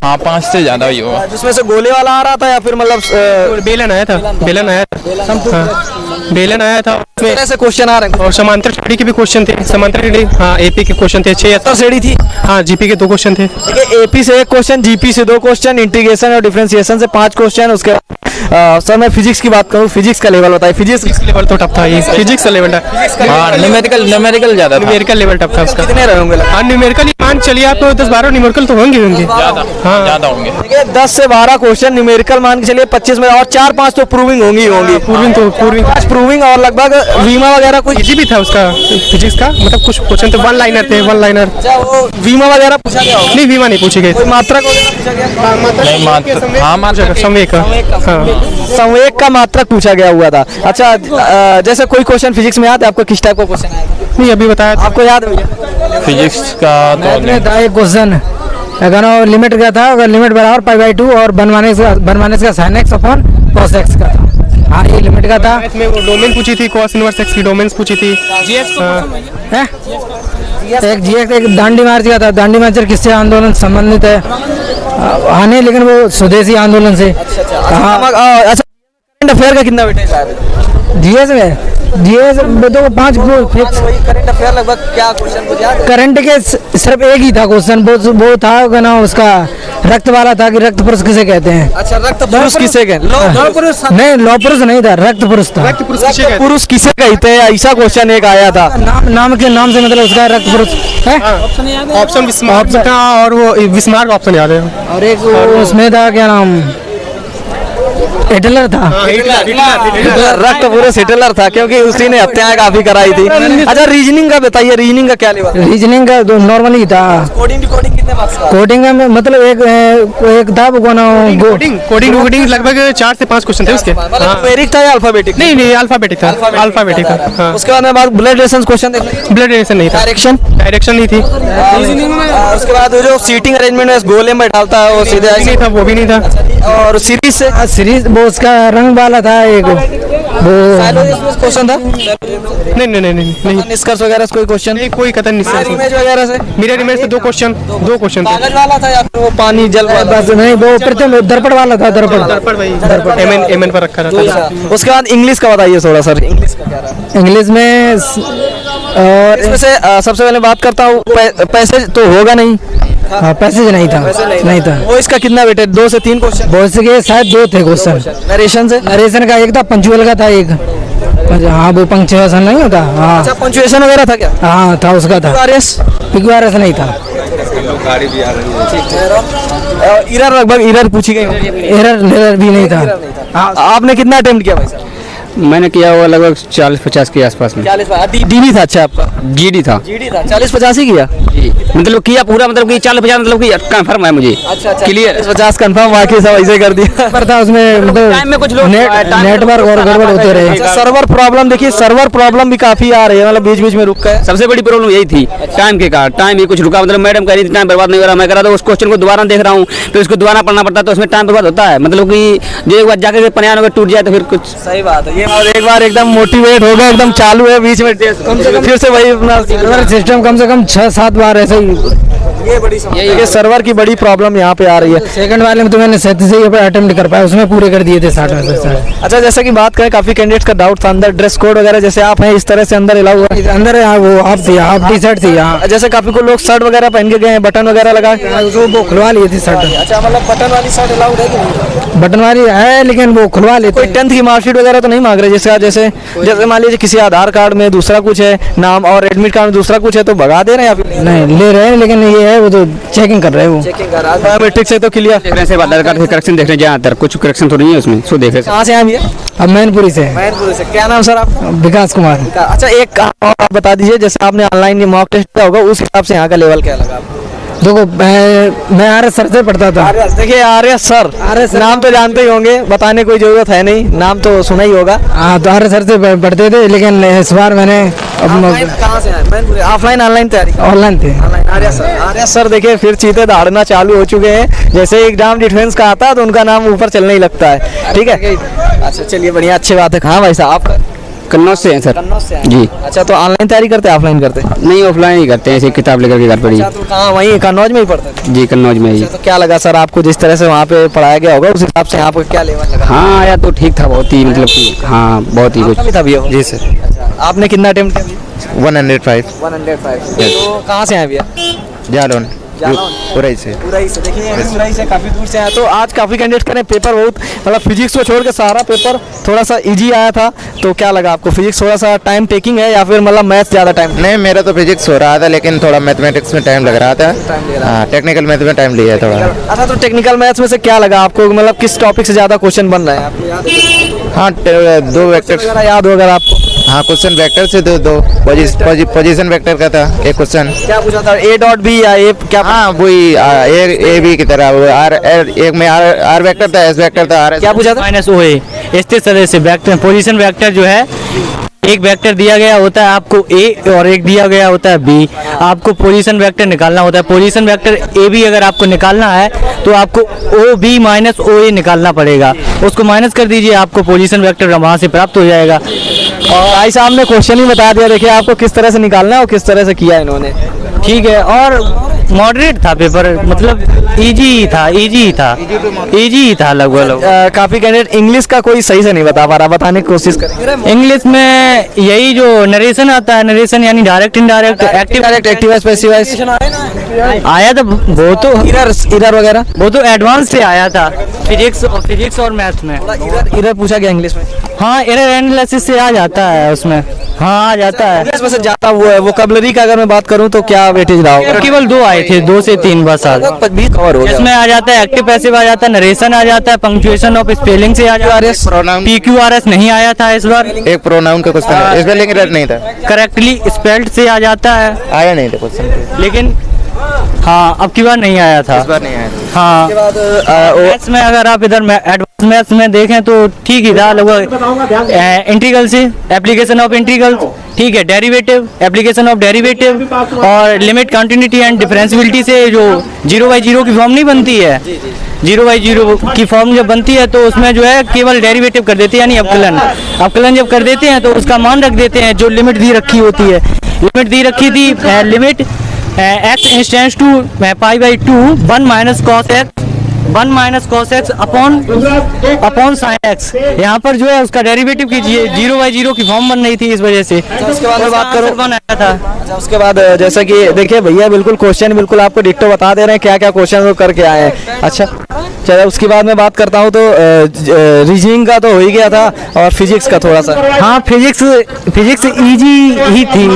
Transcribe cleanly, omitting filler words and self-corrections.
हाँ 5 से ज्यादा ही होगा। जिसमें से गोले वाला आ रहा था या फिर मतलब बेलन आया था, बेलन आया था, बेलन आया था। उसमें ऐसे क्वेश्चन आ रहे हैं? और समांतर श्रेणी के भी क्वेश्चन थे, समांतर श्रेणी, हाँ एपी के क्वेश्चन थे 6 श्रेणी थी। हाँ जीपी के 2 क्वेश्चन थे। देखिए एपी से 1 क्वेश्चन, जीपी से 2 क्वेश्चन, इंटीग्रेशन और डिफरेंशिएशन से 5 क्वेश्चन। उसके सर मैं फिजिक्स की बात करूँ, फिजिक्स का लेवल बताइए। फिजिक्स लेवल तो टफ था, ये फिजिक्स का लेवल था। हाँ न्यूमेरिकल ज्यादा था। न्यूमेरिकल लेवल टफ था उसका। कितने रहे होंगे? हाँ न्यूमेरिकल मान चलिए आप 10-12 न्यूमेरिकल तो होंगे। हाँ ज्यादा होंगे। देखिए 10 से 12 क्वेश्चन न्यूमेरिकल मान के चलिए 25 में, और 4-5 तो प्रूविंग होंगी। प्रूविंग और लगभग वीमा वगैरह कुछ इजी भी था उसका फिजिक्स का, मतलब कुछ क्वेश्चन तो वन लाइनर थे, वन लाइनर। अच्छा वो वीमा वगैरह पूछा गया होगा? नहीं वीमा नहीं पूछी गई। कोई मात्रक वगैरह पूछा गया? नहीं मात्र संवेग का, हाँ संवेग का मात्रक पूछा गया हुआ था। अच्छा जैसे कोई क्वेश्चन फिजिक्स में याद है आपको, किस टाइप का क्वेश्चन आएगा? नहीं अभी बताया था। आपको याद है भैया? फिजिक्स का तो नहीं। एक क्वेश्चन अगर लिमिट का था, अगर लिमिट बराबर π/2 और बनवाने से sin x upon cos x का था। हाँ ये लिमिट का था। इसमें वो डोमेन पूछी थी, cos इनवर्स x की डोमेन्स पूछी थी। हैं? एक जीएक्स एक दांडी मार्च का था। दांडी मार्च किससे आंदोलन संबंधित है? हाँ नहीं, लेकिन वो स्वदेशी आंदोलन से। अच्छा करंट अफेयर का कितना वेटेज है? जीएस में जीएस तो 5 फिक्स। करंट अफेयर लगभग क्या क्वेश्चन कुछ याद है? करंट के सिर्फ एक ही था क्वेश्चन, वो था ना उसका रक्त वाला था कि रक्त पुरुष किसे कहते हैं। अच्छा रक्त पुरुष किसे कहते हैं? नहीं लौ पुरुष नहीं था, रक्त पुरुष था। रक्त पुरुष किसे कहते हैं, ऐसा क्वेश्चन एक आया था। नाम के नाम से मतलब उसका रक्त पुरुष है। ऑप्शन विस्मार्क था और वो विस्मार्क ऑप्शन याद है। और एक उसमें था क्या नाम, हिटलर था। रक्त पुरुष हिटलर था क्योंकि उसी ने हत्याएं काफी कराई थी। अच्छा रीजनिंग का बताइए, रीजनिंग का क्या लेवल? रीजनिंग का तो नॉर्मली था। कोडिंग कितने मार्क्स का? कोडिंग में मतलब एक था कोडिंग लगभग 4 से 5 क्वेश्चन थे उसके। न्यूमेरिक था या अल्फाबेटिक? नहीं अल्फाबेटिक था, अल्फाबेटिक था। उसके बाद में ब्लड रिलेशन क्वेश्चन देख लीजिए। ब्लड रिलेशन नहीं था, डायरेक्शन नहीं थी। उसके बाद जो सीटिंग अरेंजमेंट में गोले में डालता है वो सीधे नहीं था, वो भी नहीं था। और सीरीज वो उसका रंग वाला था एक वो क्वेश्चन था। नहीं निष्कर्ष वगैरह से कोई क्वेश्चन? नहीं कोई कतन नहीं। इमेज वगैरह से? मिरर इमेज से 2 क्वेश्चन थे। कागज वाला था या फिर वो पानी जल वाला? बस नहीं, वो प्रथम दर्पण वाला था। दर्पण एमएन पर रखा था। उसके बाद इंग्लिश का बताइए थोड़ा सर, इंग्लिश का क्या रहा? इंग्लिश में और इसमें से सबसे पहले बात करता हूँ, पैसेज तो होगा नहीं। पैसेज नहीं था। वो इसका कितना वेटेज? 2 से 3 क्वेश्चन? बहुत से शायद 2 थे क्वेश्चन। नरेशन का एक था, पंचुअल का था एक। हाँ वो पंक्चुएशन नहीं होता। हाँ अच्छा पंक्चुएशन वगैरह था क्या? हाँ था, उसका था। PQRS नहीं था। इरर लगभग इरर पूछी गई। एरर भी नहीं था। आपने कितना अटेम्प्ट किया भाई साहब? मैंने किया हुआ लगभग 40-50 के आसपास में। 40 डीडी था? अच्छा आपका जीडी था। 40-50 ही किया? मतलब किया पूरा, मतलब कि 40-50 मतलब कि कंफर्म है मुझे। अच्छा क्लियर 50 कंफर्म, बाकी सब ऐसे कर दिया। पर था उसमें मतलब टाइम में कुछ लोग नेटवर्क और गड़बड़ होते रहे। सर्वर प्रॉब्लम, देखिए सर्वर प्रॉब्लम भी काफी आ रही है, मतलब बीच बीच में रुक गए। सबसे बड़ी प्रॉब्लम यही थी टाइम के कारण। टाइम ही कुछ रुका, मतलब मैडम कह रही थी टाइम बर्बाद नहीं हो रहा, मैं कह रहा था उस क्वेश्चन को दोबारा देख रहा हूँ, फिर उसको दोबारा पढ़ना पड़ता है, तो उसमें टाइम बर्बाद होता है। मतलब कि जो एक बार जाकर पनियान होकर टूट जाए तो फिर कुछ। सही बात है ये। और एक बार एकदम मोटिवेट हो गया, एकदम चालू है, बीच में फिर से वही अपना सिस्टम कम से कम 6-7 बार ऐसे ही। ये सर्वर की बड़ी प्रॉब्लम यहाँ पे आ रही है। सेकंड वाले में तो मैंने 37 से अटेम्प्ट कर पाया, उसमें पूरे कर दिए थे 60 में से। अच्छा जैसे कि बात करें, काफी कैंडिडेट्स का डाउट था अंदर ड्रेस कोड वगैरह, जैसे आप हैं इस तरह से अंदर अलाउ हुआ? अंदर वो हाफ टी शर्ट थी। जैसे काफी को लोग शर्ट वगैरह पहन के गए हैं, बटन वगैरह लगा वो खुलवा लिए थे शर्ट। अच्छा मतलब बटन वाली शर्ट अलाउड है कि नहीं? बटन वाली है लेकिन वो खुलवा लेते। कोई 10th की मार्कशीट वगैरह तो नहीं मांग रहे? जैसे मान लीजिए किसी आधार कार्ड में दूसरा कुछ है नाम और एडमिट कार्ड में दूसरा कुछ है, तो भगा दे रहे हैं या फिर नहीं ले रहे हैं? लेकिन ये है वो तो चेकिंग कर रहे हैं। वो चेकिंग कर रहा है, बायोमेट्रिक से तो क्लियर देख रहे हैं। आधार कार्ड से करेक्शन देख रहे हैं, जहाँ कुछ करेक्शन तो नहीं है उसमें, सो देख रहे हैं। कहाँ से आए भैया? अब मैनपुरी से। मैनपुरी से। क्या नाम सर आपका? विकास कुमार। अच्छा एक आप बता दीजिए, जैसे आपने ऑनलाइन मॉक टेस्ट किया होगा, उस हिसाब से यहाँ का लेवल क्या लगा आपको? देखो मैं RS सर से पढ़ता था। देखिए RS सर नाम तो जानते ही होंगे, बताने कोई जरूरत है नहीं, नाम तो सुना ही होगा। हाँ तो RS सर से पढ़ते थे, लेकिन इस बार मैंने कहाँ से आए? ऑफलाइन ऑनलाइन तैयारी? ऑनलाइन थे। आर्य सर देखिए फिर चीते दौड़ना चालू हो चुके हैं। जैसे एग्जाम डिफेंस का आता है तो उनका नाम ऊपर चलने ही लगता है। ठीक है, अच्छा चलिए बढ़िया, अच्छी बात है। हाँ भाई साहब आपका कन्नौज से हैं सर। कन्नौज से हैं। जी। अच्छा, तो ऑनलाइन तैयारी करते हैं ऑफलाइन करते हैं? नहीं, ऑफलाइन ही करते हैं, ऐसे किताब लेकर के घर पर ही। अच्छा, तो कहाँ वहीं कन्नौज में ही पढ़ते थे? जी, कन्नौज में ही। अच्छा, तो क्या लगा सर आपको जिस तरह से वहाँ पे पढ़ाया गया होगा उस हिसाब से यहाँ पे क्या लेवल लगा? हाँ, आया तो ठीक था, बहुत ही मतलब कि हाँ बहुत ही कुछ। आपका भी था भैया? जी सर। अच्छा, आपने कितना अटेम्प्ट किया? 105 105। तो कहाँ से हैं भैया? जालौन जालौन। उरई से। उरई से। देखिए ये भी उरई से काफ़ी दूर से आया। तो आज काफ़ी कैंडिडेट करें पेपर बहुत मतलब फिजिक्स को छोड़ के सारा पेपर थोड़ा सा इजी आया था। तो क्या लगा आपको फिजिक्स थोड़ा सा टाइम टेकिंग है या फिर मतलब मैथ्स ज़्यादा टाइम? नहीं, मेरा तो फिजिक्स हो रहा था लेकिन थोड़ा मैथमेटिक्स में टाइम लग रहा था। हाँ, टेक्निकल मैथ में टाइम लिया थोड़ा। अच्छा, तो टेक्निकल मैथ्स में से क्या लगा आपको मतलब किस टॉपिक से ज़्यादा क्वेश्चन बन रहे हैं आपको याद है? हाँ, दो वेक्टर वगैरह याद हो अगर आपको? हाँ, क्वेश्चन वेक्टर से दो पोजीशन वेक्टर का था एक क्वेश्चन। क्या पूछा था? ए डॉट बी या ए क्या? हाँ, वही ए बी की तरह वो एक में आर वेक्टर था, एस वेक्टर था, आर। क्या पूछा था? माइनस ओ है इस तरह से वेक्टर पोजीशन वेक्टर जो है एक वेक्टर दिया गया होता है आपको ए और एक दिया गया होता है बी। आपको पोजीशन वेक्टर निकालना होता है। पोजीशन वेक्टर ए बी अगर आपको निकालना है तो आपको ओ बी माइनस ओ ए निकालना पड़ेगा। उसको माइनस कर दीजिए, आपको पोजीशन वेक्टर वहाँ से प्राप्त हो जाएगा। और भाई साहब ने क्वेश्चन ही बता दिया। देखिए आपको किस तरह से निकालना है और किस तरह से किया इन्होंने। ठीक है, और मॉडरेट था पेपर, मतलब इजी था लगभग। काफी कैंडिडेट इंग्लिश का कोई सही से नहीं बता पा रहा, बताने की कोशिश करेंगे। इंग्लिश में यही जो नरेशन आता है, नरेशन यानी direct indirect active direct active specify आया था वो तो इरर वगैरह वो तो एडवांस से आया था फिजिक्स और मैथ्स में। इरर पूछा गया इंग्लिश में? हाँ, एरर एनालिसिस से आ जाता है उसमें। हाँ, आ जाता है। इंग्लिश में से जाता वो है। वोकैबुलरी का अगर मैं बात करूं तो क्या वेटेज रहा होगा? केवल 2 आए थे, 2 से 3 बस आज। कवर हो गया। इसमें आ जाता है एक्टिव पैसिव आ जाता है, नरेशन आ जाता है, पंक्चुएशन ऑफ स्पेलिंग से आ जाता है। प्रोनाउन PQRS नहीं आया था इस बार। एक प्रोनाउन का क्वेश्चन है, इसमें लेकिन रेड नहीं था, करेक्टली स्पेल्ड से आ जाता है, आया नहीं था क्वेश्चन, लेकिन हाँ अब की बार नहीं आया था। इस बार नहीं आया था। हाँ, उसके बाद मैथ्स में अगर आप इधर एडवांस मैथ्स में देखें तो ठीक ही था लगभग। इंटीग्रल से एप्लीकेशन ऑफ इंटीग्रल, ठीक है, डेरिवेटिव, एप्लीकेशन ऑफ डेरिवेटिव और लिमिट कंटिन्यूटी एंड डिफरेंशियबिलिटी से जो 0/0 की फॉर्म नहीं बनती है, 0/0 की फॉर्म जब बनती है तो उसमें जो है केवल डेरिवेटिव कर देते हैं, यानी अवकलन जब कर देते हैं तो उसका मान रख देते हैं जो लिमिट दी रखी होती है। लिमिट दी रखी थी लिमिट x इंस्टेंस to π/2 1 minus cos x upon sine x. यहाँ पर जो है उसका डेरिवेटिव कीजिए, 0/0 की फॉर्म बन रही थी इस वजह से। उसके बाद बात करो बनाया था। अच्छा, उसके बाद जैसा कि देखिए भैया बिल्कुल क्वेश्चन बिल्कुल आपको डिक्टो बता दे रहे हैं क्या क्या क्वेश्चन वो करके आए हैं। अच्छा, चलो उसके बाद मैं बात करता हूँ तो रीजनिंग का तो हो ही गया था और फिजिक्स का थोड़ा सा। हाँ, फिजिक्स इजी ही थी।